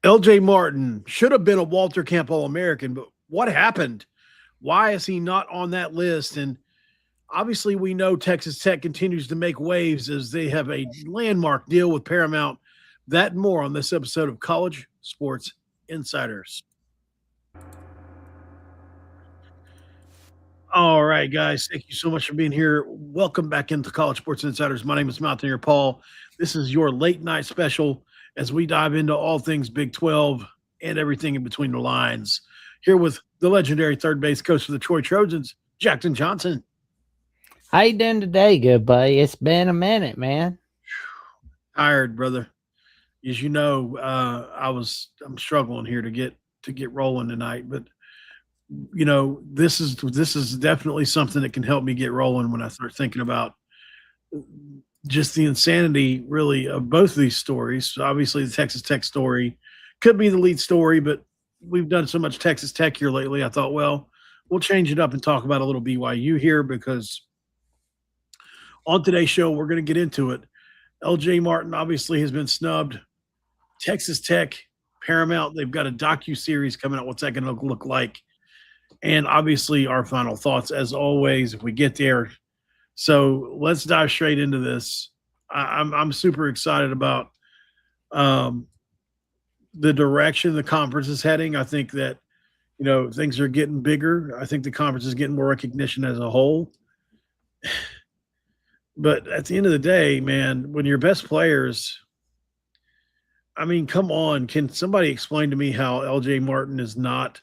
LJ Martin should have been a Walter Camp All-American, but what happened? Why is he not on that list? And obviously, we know Texas Tech continues to make waves as they have a landmark deal with Paramount. That and more on this episode of College Sports Insiders. All right, guys. Thank you so much for being here. Welcome back into College Sports Insiders. My name is Mountaineer Paul. This is your late night special as we dive into all things Big 12 and everything in between the lines. Here with the legendary third base coach for the Troy Trojans, Jackson Johnson. How you doing today, good buddy? It's been a minute, man. Tired, brother. As you know, I'm struggling here to get rolling tonight, but you know, this is definitely something that can help me get rolling when I start thinking about just the insanity, really, of both of these stories. So obviously, the Texas Tech story could be the lead story, but we've done so much Texas Tech here lately. I thought, well, we'll change it up and talk about a little BYU here because on today's show, we're going to get into it. LJ Martin obviously has been snubbed. Texas Tech, Paramount, they've got a docu-series coming out. What's that going to look like? And obviously our final thoughts, as always, if we get there. So let's dive straight into this. I'm super excited about the direction the conference is heading. I think that, you know, things are getting bigger. I think the conference is getting more recognition as a whole. But at the end of the day, man, when your best players, I mean, come on. Can somebody explain to me how LJ Martin is not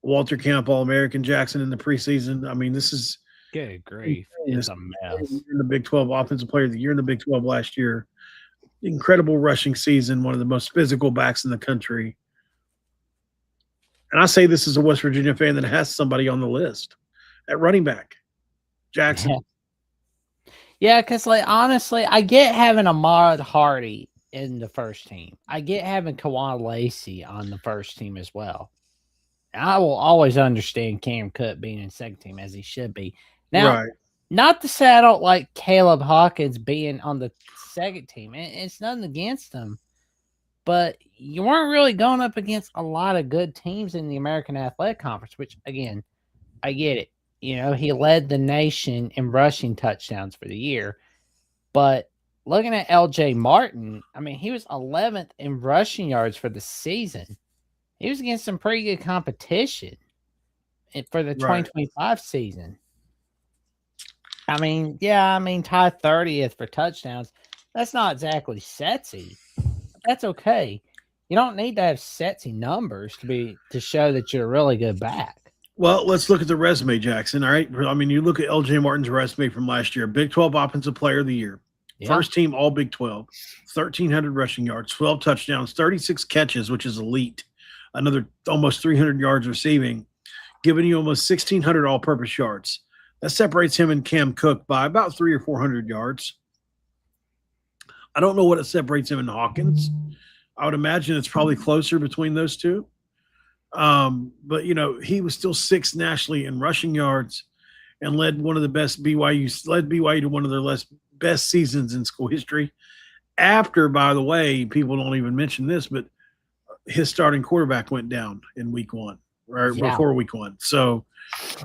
Walter Camp All-American, Jackson, in the preseason? I mean, this is good grief. It's a mess. In the Big 12, Offensive Player of the Year in the Big 12 last year. Incredible rushing season, one of the most physical backs in the country. And I say this as a West Virginia fan that has somebody on the list at running back, Jackson. Yeah, because, like, honestly, I get having Ahmad Hardy in the first team. I get having Kawan Lacey on the first team as well. I will always understand Cam Cook being in second team as he should be. Now, not to say I don't like Caleb Hawkins being on the second team. It's nothing against him. But you weren't really going up against a lot of good teams in the American Athletic Conference, which, again, I get it. You know, he led the nation in rushing touchdowns for the year. But looking at LJ Martin, I mean, he was 11th in rushing yards for the season. He was against some pretty good competition for the 2025 season. I mean, tied 30th for touchdowns. That's not exactly sexy. That's okay. You don't need to have sexy numbers to show that you're a really good back. Well, let's look at the resume, Jackson. All right. I mean, you look at LJ Martin's resume from last year, Big 12 Offensive Player of the Year, first team All Big 12, 1,300 rushing yards, 12 touchdowns, 36 catches, which is elite. Another almost 300 yards receiving, giving you almost 1,600 all-purpose yards. That separates him and Cam Cook by about 300 or 400 yards. I don't know what it separates him and Hawkins. I would imagine it's probably closer between those two. But, you know, he was still sixth nationally in rushing yards and led BYU to one of their best seasons in school history. After, by the way, people don't even mention this, but his starting quarterback went down in week one, right before week one. So,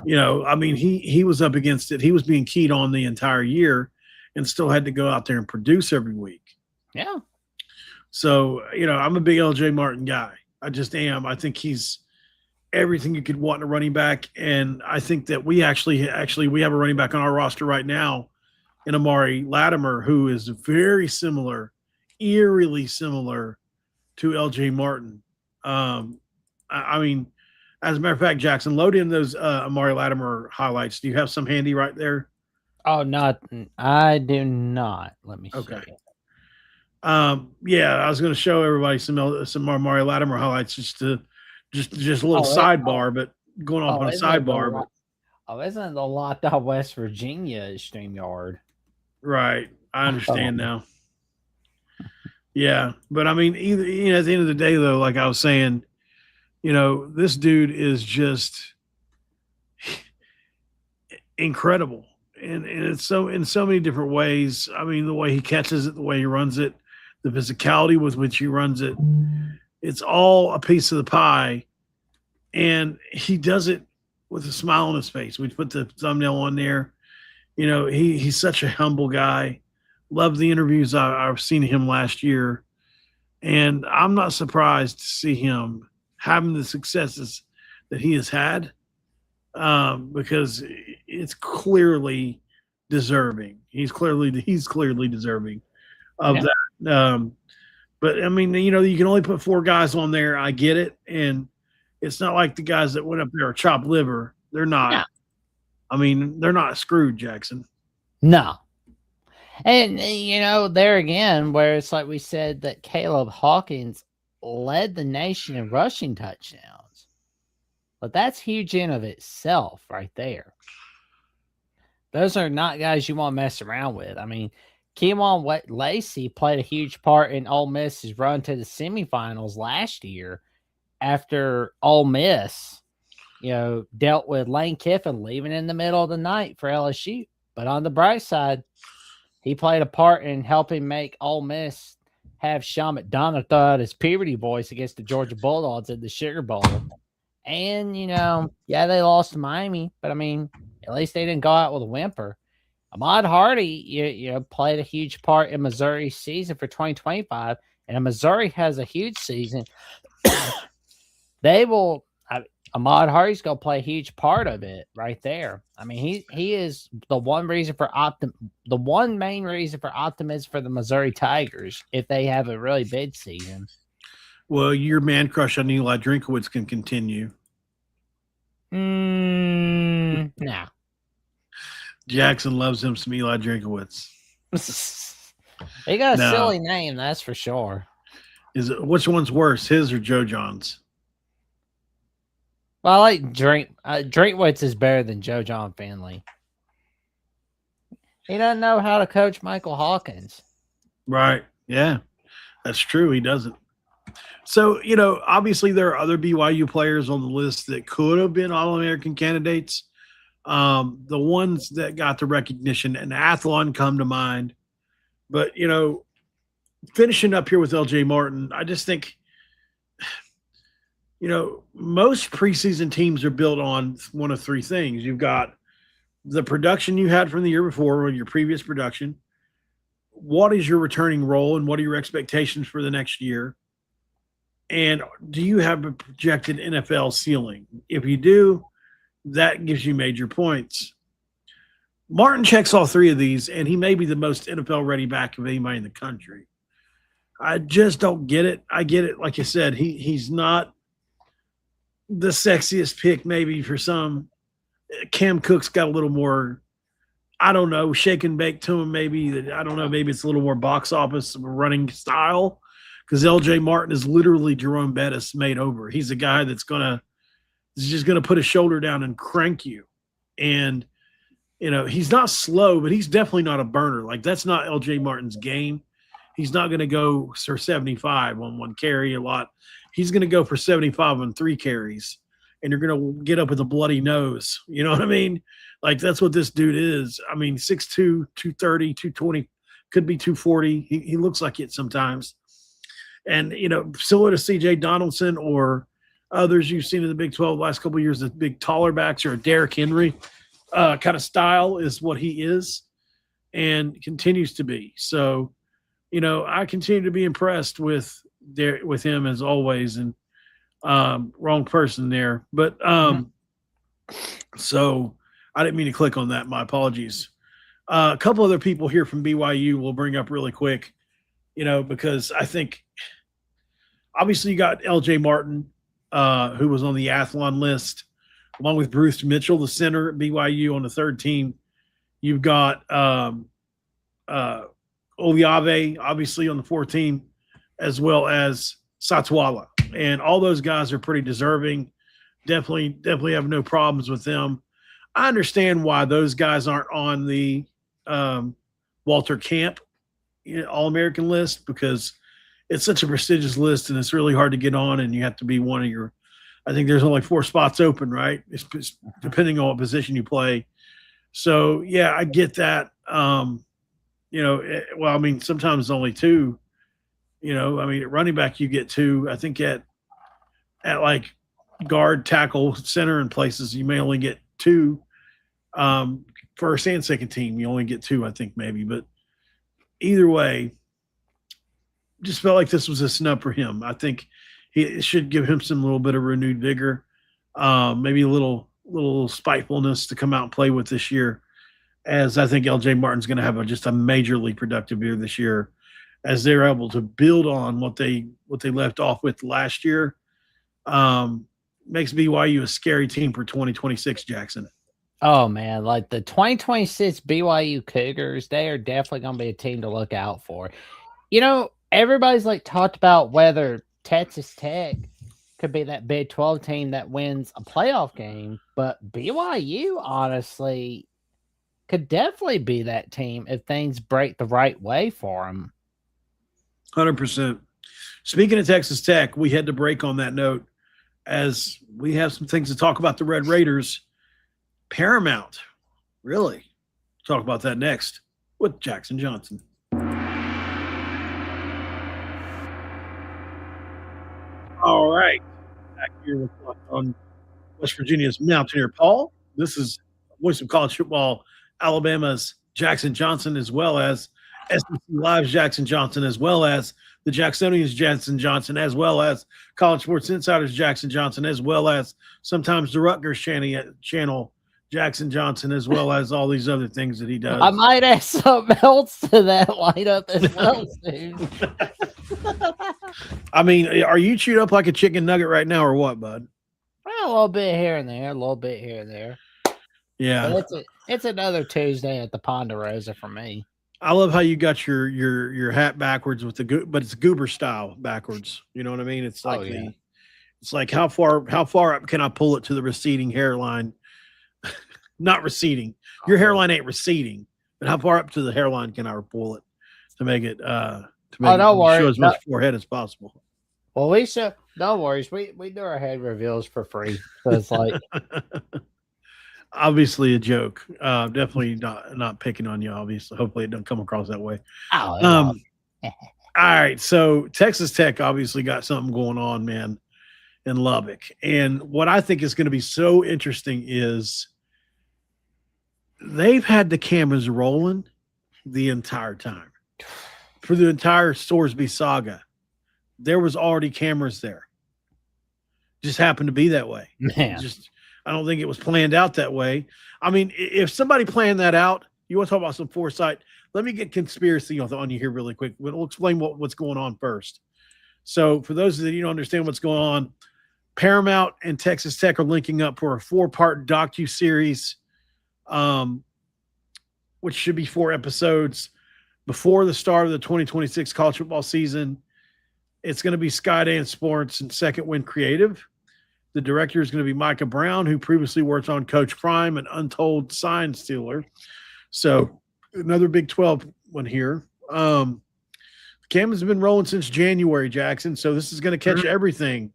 you know, I mean, he was up against it. He was being keyed on the entire year and still had to go out there and produce every week. Yeah. So, you know, I'm a big LJ Martin guy. I just am. I think he's everything you could want in a running back. And I think that we actually we have a running back on our roster right now in Amari Latimer, who is very similar, eerily similar to LJ Martin. I mean, as a matter of fact, Jackson, load in those Amari Latimer highlights. Do you have some handy right there? Oh, I do not. Let me see. Okay. Yeah, I was going to show everybody some Amari Latimer highlights, just a little sidebar, but going off on a sidebar. Isn't it the Locked On West Virginia StreamYard? Right. I understand now. Yeah, but I mean, at the end of the day, though, like I was saying, you know, this dude is just incredible, and it's so in so many different ways. I mean, the way he catches it, the way he runs it, the physicality with which he runs it. It's all a piece of the pie, and he does it with a smile on his face. We put the thumbnail on there. He's such a humble guy. Love the interviews I've seen him last year, and I'm not surprised to see him having the successes that he has had, because it's clearly deserving. He's clearly deserving of Yeah. that. But I mean, you can only put 4 guys on there. I get it, and it's not like the guys that went up there are chopped liver. They're not. No. I mean, they're not screwed, Jackson. No. And, there again, where it's like we said that Caleb Hawkins led the nation in rushing touchdowns. But that's huge in of itself right there. Those are not guys you want to mess around with. I mean, Keewan Lacey played a huge part in Ole Miss's run to the semifinals last year after Ole Miss, dealt with Lane Kiffin leaving in the middle of the night for LSU. But on the bright side, he played a part in helping make Ole Miss have Sean McDonough throw out his puberty voice against the Georgia Bulldogs at the Sugar Bowl. And, they lost to Miami, but I mean, at least they didn't go out with a whimper. Ahmad Hardy, played a huge part in Missouri's season for 2025, and Missouri has a huge season. Ahmad Hardy's going to play a huge part of it right there. I mean, he is the one main reason for optimism for the Missouri Tigers if they have a really big season. Well, your man crush on Eli Drinkowitz can continue. No. Jackson loves him some Eli Drinkowitz. He got a silly name, that's for sure. Which one's worse, his or Joe John's? Well, I like Drinkwitz is better than Joe John Finley. He doesn't know how to coach Michael Hawkins. Right. Yeah, that's true. He doesn't. So, obviously there are other BYU players on the list that could have been All-American candidates. The ones that got the recognition and Athlon come to mind. But, finishing up here with LJ Martin, I just think, most preseason teams are built on one of 3 things. You've got the production you had from the year before or your previous production. What is your returning role and what are your expectations for the next year? And do you have a projected NFL ceiling? If you do, that gives you major points. Martin checks all 3 of these, and he may be the most NFL-ready back of anybody in the country. I just don't get it. I get it. Like I said, he's not the sexiest pick maybe for some. Cam Cook's got a little more, I don't know, shake and bake to him maybe. I don't know, maybe it's a little more box office running style because LJ Martin is literally Jerome Bettis made over. He's a guy that's just going to put his shoulder down and crank you. And, he's not slow, but he's definitely not a burner. Like, that's not LJ Martin's game. He's not going to go for 75 on 1 carry a lot. He's going to go for 75 on 3 carries, and you're going to get up with a bloody nose. You know what I mean? Like, that's what this dude is. I mean, 6'2", 230, 220, could be 240. He looks like it sometimes. And, similar to CJ Donaldson or others you've seen in the Big 12 the last couple of years, the big taller backs or a Derrick Henry kind of style is what he is and continues to be. So, I continue to be impressed with him as always, and wrong person there. But so I didn't mean to click on that. My apologies. A couple other people here from BYU we'll bring up really quick, because I think obviously you got LJ Martin, who was on the Athlon list, along with Bruce Mitchell, the center at BYU on the 3rd team. You've got Oliave, obviously, on the 4th team, as well as Satwala. And all those guys are pretty deserving. Definitely have no problems with them. I understand why those guys aren't on the Walter Camp All-American list, because it's such a prestigious list and it's really hard to get on, and you have to be one of your – I think there's only 4 spots open, right? It's depending on what position you play. So, yeah, I get that. Sometimes only 2. You know, I mean, at running back, you get 2. I think at like guard, tackle, center, and places, you may only get 2. First and second team, you only get 2, I think, maybe. But either way, just felt like this was a snub for him. I think it should give him some little bit of renewed vigor, maybe a little spitefulness to come out and play with this year. As I think LJ Martin's going to have just a majorly productive year this year, as they're able to build on what they left off with last year. Makes BYU a scary team for 2026, Jackson. Oh man, like the 2026 BYU Cougars, they are definitely going to be a team to look out for. You know, everybody's like talked about whether Texas Tech could be that Big 12 team that wins a playoff game, but BYU honestly could definitely be that team if things break the right way for them. 100%. Speaking of Texas Tech, we had to break on that note as we have some things to talk about the Red Raiders. Paramount, really. Talk about that next with Jackson Johnson. All right. Back here with on West Virginia's Mountaineer Paul. This is voice of college football, Alabama's Jackson Johnson, as well as SEC Live's Jackson Johnson, as well as the Jacksonians Jackson Johnson, as well as College Sports Insider's Jackson Johnson, as well as sometimes the Rutgers channel Jackson Johnson, as well as all these other things that he does. I might add something else to that lineup as well, dude. I mean, are you chewed up like a chicken nugget right now or what, bud? Well, a little bit here and there, a little bit here and there. Yeah. But it's another Tuesday at the Ponderosa for me. I love how you got your hat backwards with but it's goober style backwards. You know what I mean? It's like it's like how far up can I pull it to the receding hairline? Not receding. Your hairline ain't receding, but how far up to the hairline can I pull it to make it show as much forehead as possible? Well, we should. No worries. We do our head reveals for free. So it's like obviously a joke. Definitely not picking on you. Obviously, hopefully it don't come across that way. Oh, all right. So Texas Tech obviously got something going on, man, in Lubbock, and what I think is going to be so interesting is they've had the cameras rolling the entire time for the entire Sorsby saga. There was already cameras there. Just happened to be that way. Man. I don't think it was planned out that way. I mean, if somebody planned that out, you want to talk about some foresight. Let me get conspiracy on you here really quick. We'll explain what's going on first. So for those that you don't understand what's going on, Paramount and Texas Tech are linking up for a 4-part docuseries, which should be 4 episodes before the start of the 2026 college football season. It's going to be Skydance Sports and Second Wind Creative. The director is going to be Micah Brown, who previously worked on Coach Prime and Untold Sign Stealer. So another Big 12 one here. The camera's been rolling since January, Jackson. So this is going to catch everything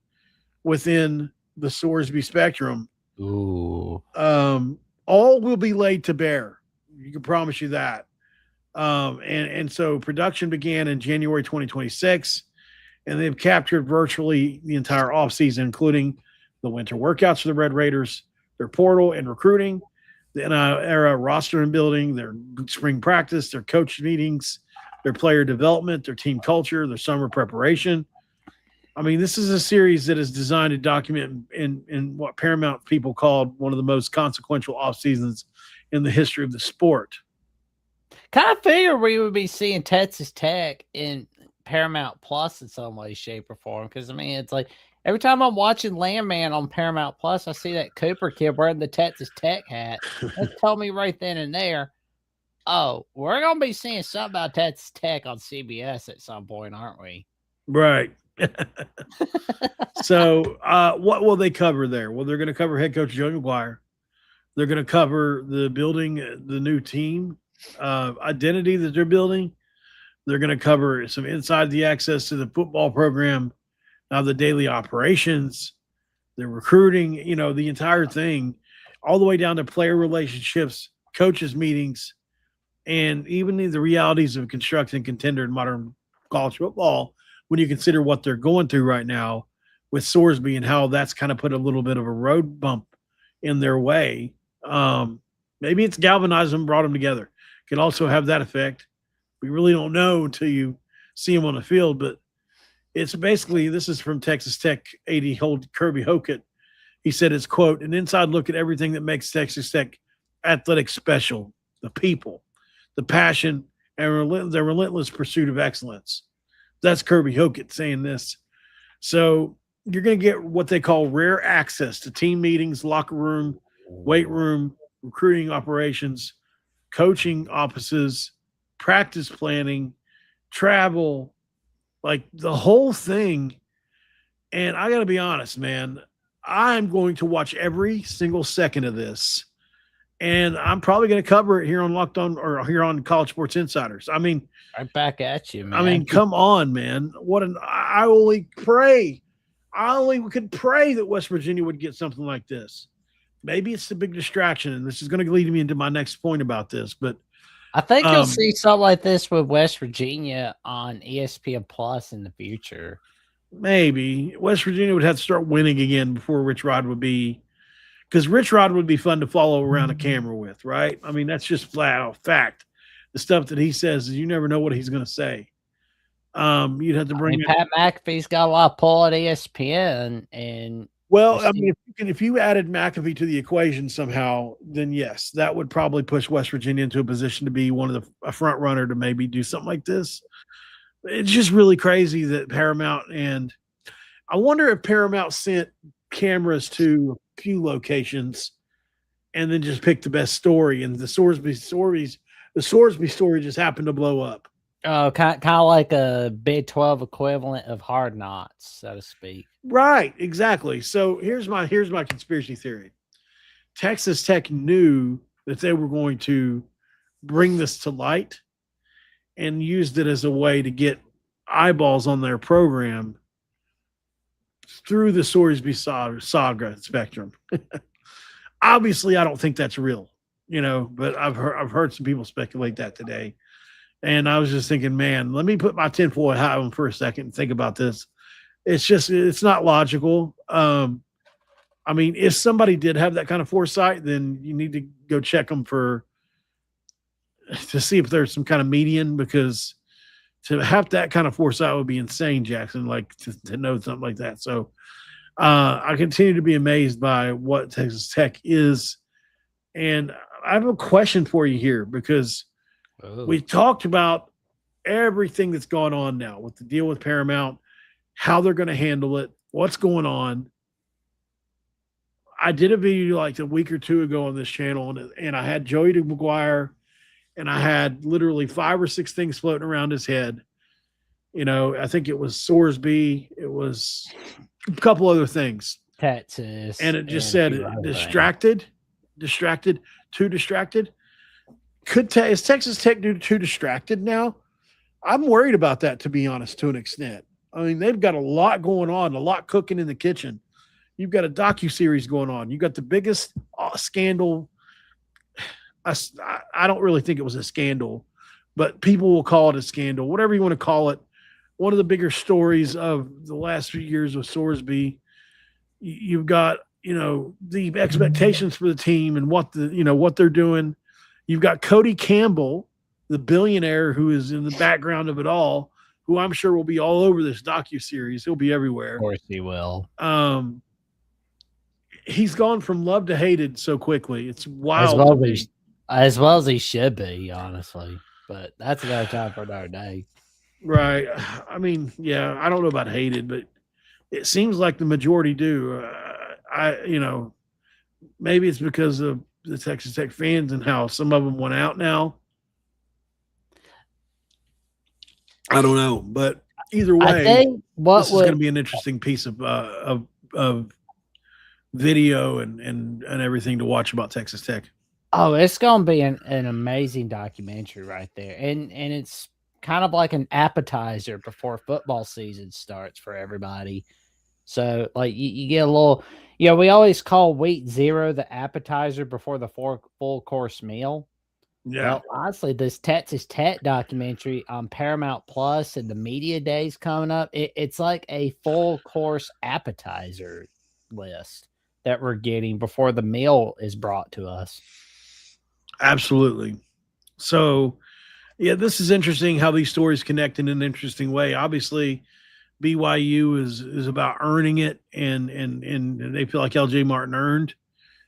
within the Sorsby spectrum. Ooh. All will be laid to bear. You can promise you that. And so production began in January 2026, and they've captured virtually the entire offseason, including the winter workouts for the Red Raiders, their portal and recruiting, the era roster and building, their spring practice, their coach meetings, their player development, their team culture, their summer preparation. I mean, this is a series that is designed to document in what Paramount people called one of the most consequential off seasons in the history of the sport. Kind of figured we would be seeing Texas Tech in Paramount Plus in some way, shape, or form. Because I mean, it's like every time I'm watching Landman on Paramount Plus, I see that Cooper kid wearing the Texas Tech hat. That told me right then and there, oh, we're gonna be seeing something about Texas Tech on CBS at some point, aren't we? Right. So what will they cover there? Well, they're going to cover head coach Joey McGuire. They're going to cover the building, the new team identity that they're building. They're going to cover some inside the access to the football program, the daily operations, the recruiting, the entire thing, all the way down to player relationships, coaches meetings, and even the realities of constructing contender in modern college football when you consider what they're going through right now with Sorsby and how that's kind of put a little bit of a road bump in their way. Maybe it's galvanized them, brought them together. Could also have that effect. We really don't know until you see them on the field, but it's basically, this is from Texas Tech AD Kirby Hocutt. He said it's, quote, an inside look at everything that makes Texas Tech athletics special, the people, the passion, and the relentless pursuit of excellence. That's Kirby Hocutt saying this. So you're going to get what they call rare access to team meetings, locker room, weight room, recruiting operations, coaching offices, practice planning, travel, like the whole thing. And I got to be honest, man, I'm going to watch every single second of this. And I'm probably going to cover it here on Locked On or here on College Sports Insiders. I mean, right back at you, man. I mean, come on, man. I only pray. I only could pray that West Virginia would get something like this. Maybe it's the big distraction, and this is going to lead me into my next point about this. But I think you'll see something like this with West Virginia on ESPN Plus in the future. Maybe West Virginia would have to start winning again before Rich Rod would be, because Rich Rod would be fun to follow around a camera with, right? I mean, that's just flat out fact. The stuff that he says, you never know what he's going to say. You'd have to bring Pat McAfee's got a lot of pull at ESPN, and well, I mean, if you added McAfee to the equation somehow, then yes, that would probably push West Virginia into a position to be one of a front runner to maybe do something like this. It's just really crazy that Paramount, and I wonder if Paramount sent cameras to a few locations and then just picked the best story, and the Sorsby story just happened to blow up. Oh, kind of like a Big 12 equivalent of Hard Knocks, so to speak. Right, exactly. So here's my conspiracy theory. Texas Tech knew that they were going to bring this to light and used it as a way to get eyeballs on their program through the Sorsby saga spectrum. Obviously, I don't think that's real, but I've heard some people speculate that today. And I was just thinking, man, let me put my tinfoil hat on for a second and think about this. It's not logical. I mean, if somebody did have that kind of foresight, then you need to go check them to see if there's some kind of median, because to have that kind of foresight would be insane, Jackson, like to know something like that. So I continue to be amazed by what Texas Tech is. And I have a question for you here, because we talked about everything that's going on now with the deal with Paramount, how they're going to handle it, what's going on. I did a video like a week or two ago on this channel, and I had Joey McGuire, and I had literally 5 or 6 things floating around his head. I think it was Sorsby. It was a couple other things. Texas. And it just said distracted, too distracted. Is Texas Tech too distracted now? I'm worried about that, to be honest, to an extent. I mean, they've got a lot going on, a lot cooking in the kitchen. You've got a docuseries going on. You got the biggest scandal. I don't really think it was a scandal, but people will call it a scandal, whatever you want to call it. One of the bigger stories of the last few years with Sorsby. You've got, the expectations for the team and what they're doing. You've got Cody Campbell, the billionaire who is in the background of it all, who I'm sure will be all over this docuseries. He'll be everywhere. Of course he will. He's gone from loved to hated so quickly. It's wild. As well as he should be, honestly. But that's another time for another day. Right. I mean, yeah, I don't know about hated, but it seems like the majority do. Maybe it's because of the Texas Tech fans and how some of them went out now. I don't know, but either way, this is going to be an interesting piece of video and everything to watch about Texas Tech. Oh, it's going to be an amazing documentary right there, and it's kind of like an appetizer before football season starts for everybody. So, like, you get a little, we always call week 0 the appetizer before the full course meal. Yeah, Well, honestly, this Texas Tech documentary on Paramount Plus and the media days coming up, it's like a full course appetizer list that we're getting before the meal is brought to us. absolutely. So, yeah, this is interesting how these stories connect in an interesting way. Obviously, BYU is about earning it, and they feel like LJ Martin earned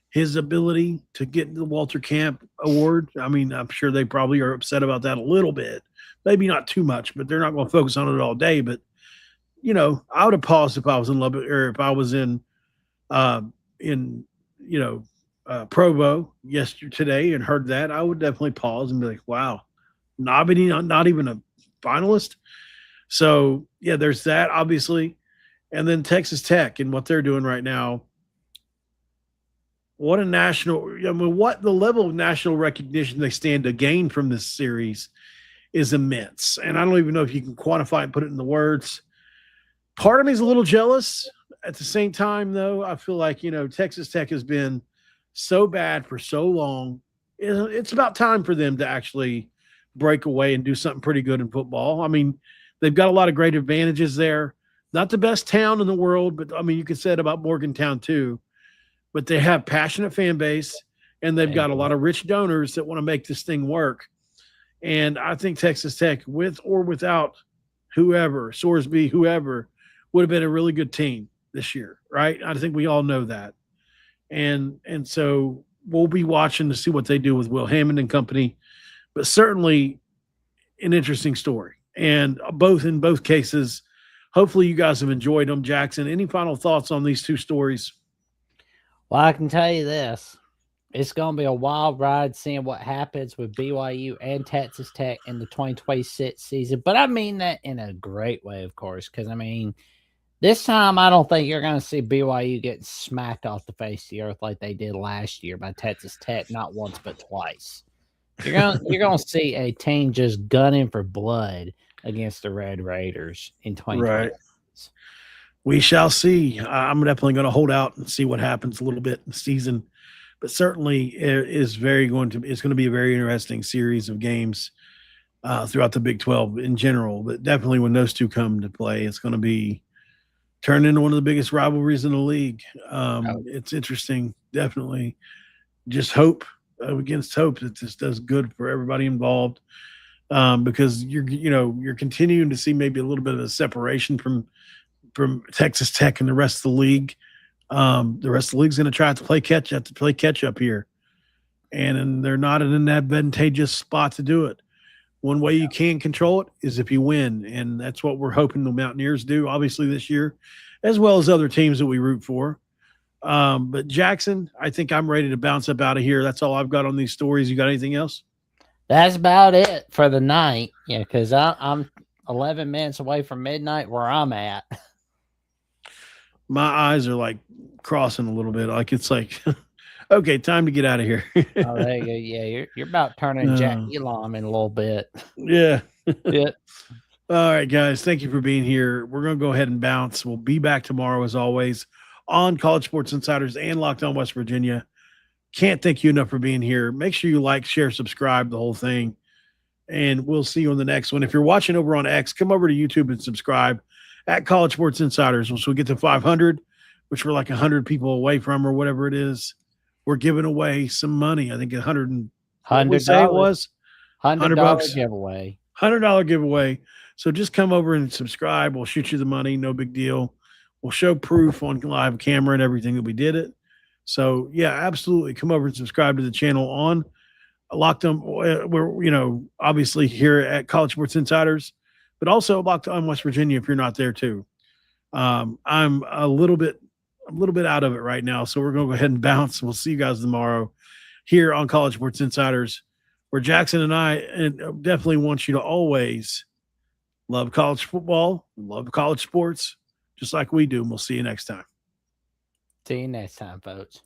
his ability to get the Walter Camp Award. I mean, I'm sure they probably are upset about that a little bit, maybe not too much, but they're not going to focus on it all day. But I would have paused if I was in Lubbock or if I was uh, in you know Provo yesterday today and heard that. I would definitely pause and be like, wow, not even a finalist. So yeah, there's that obviously, and then Texas Tech and what they're doing right now. What a national, I mean, what the level of national recognition they stand to gain from this series is immense. And I don't even know if you can quantify and put it in the words. Part of me is a little jealous. At the same time, though, I feel like, Texas Tech has been so bad for so long. It's about time for them to actually break away and do something pretty good in football. I mean, they've got a lot of great advantages there. Not the best town in the world, but I mean, you could say it about Morgantown too. But they have passionate fan base, and they've got a lot of rich donors that want to make this thing work. And I think Texas Tech, with or without whoever, Sorsby, whoever, would have been a really good team this year, right? I think we all know that. And so we'll be watching to see what they do with Will Hammond and company, but certainly an interesting story. And in both cases, hopefully you guys have enjoyed them. Jackson, any final thoughts on these two stories? Well, I can tell you this. It's going to be a wild ride seeing what happens with BYU and Texas Tech in the 2026 season. But I mean that in a great way, of course, because, I mean, this time I don't think you're going to see BYU getting smacked off the face of the earth like they did last year by Texas Tech, not once but twice. You're going to see a team just gunning for blood against the Red Raiders in 2020. Right. We shall see. I'm definitely going to hold out and see what happens a little bit in the season, but certainly it's going to be a very interesting series of games throughout the Big 12 in general. But definitely when those two come to play, it's going to be turned into one of the biggest rivalries in the league. It's interesting, definitely. Just hope against hope that this does good for everybody involved, because you're continuing to see maybe a little bit of a separation from Texas Tech and the rest of the league. The rest of the league's going to try to play catch up here, and they're not in an advantageous spot to do it. One way you can control it is if you win, and that's what we're hoping the Mountaineers do, obviously this year, as well as other teams that we root for. But Jackson, I think I'm ready to bounce up out of here. That's all I've got on these stories. You got anything else? That's about it for the night. Yeah, because I'm 11 minutes away from midnight where I'm at. My eyes are like crossing a little bit. Like it's like, okay, time to get out of here. Oh, there you go. Yeah, you're about turning Jack Elam in a little bit. Yeah. Yeah. All right, guys. Thank you for being here. We're going to go ahead and bounce. We'll be back tomorrow, as always, on College Sports Insiders and Locked On West Virginia. Can't thank you enough for being here. Make sure you like, share, subscribe, the whole thing. And we'll see you on the next one. If you're watching over on X, come over to YouTube and subscribe at College Sports Insiders. Once we get to 500, which we're like 100 people away from or whatever it is, we're giving away some money. I think $100 $100 giveaway. $100 giveaway. So just come over and subscribe. We'll shoot you the money. No big deal. We'll show proof on live camera and everything that we did it. So yeah, absolutely. Come over and subscribe to the channel on Locked On. We're, obviously here at College Sports Insiders, but also Locked On West Virginia if you're not there too. I'm a little bit out of it right now, so we're going to go ahead and bounce. We'll see you guys tomorrow here on College Sports Insiders, where Jackson and I definitely want you to always love college football, love college sports, just like we do. And we'll see you next time. See you next time, folks.